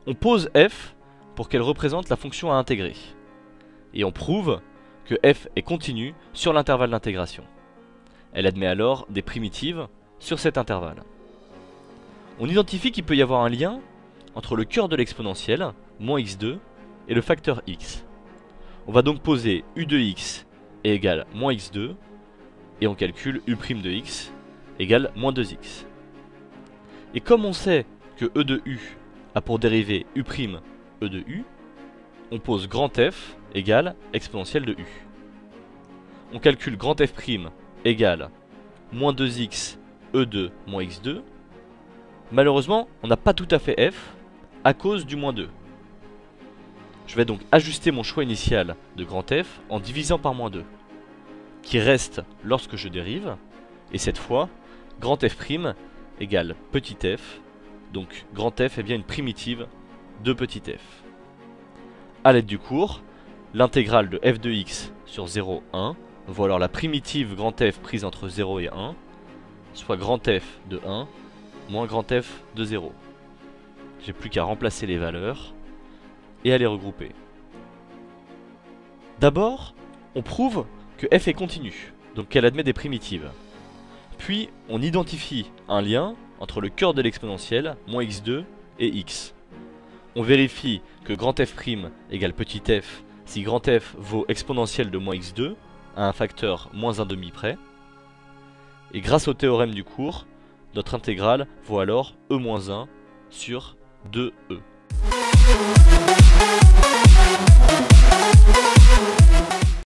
On pose f pour qu'elle représente la fonction à intégrer. Et on prouve que f est continue sur l'intervalle d'intégration. Elle admet alors des primitives sur cet intervalle. On identifie qu'il peut y avoir un lien entre le cœur de l'exponentielle, moins x2, et le facteur x. On va donc poser u de x est égal à moins x2, et on calcule u' de x égale moins 2x. Et comme on sait que e de u a pour dérivée u' e de u, on pose grand F égale exponentielle de u. On calcule grand F' égale moins 2x e2 moins x2. Malheureusement, on n'a pas tout à fait f à cause du moins 2. Je vais donc ajuster mon choix initial de grand F en divisant par moins 2, qui reste lorsque je dérive, et cette fois, grand F' égale petit f, donc grand F est bien une primitive de petit f. A l'aide du cours, l'intégrale de f de x sur 0, 1, vaut alors la primitive grand F prise entre 0 et 1, soit grand F de 1 moins grand F de 0. J'ai plus qu'à remplacer les valeurs et à les regrouper. D'abord, on prouve que f est continue, donc qu'elle admet des primitives. Puis, on identifie un lien entre le cœur de l'exponentielle, moins x2, et x. On vérifie que grand F' égale petit f si grand F vaut exponentielle de moins x2 à un facteur moins 1/2 près. Et grâce au théorème du cours, notre intégrale vaut alors e-1 sur 2e.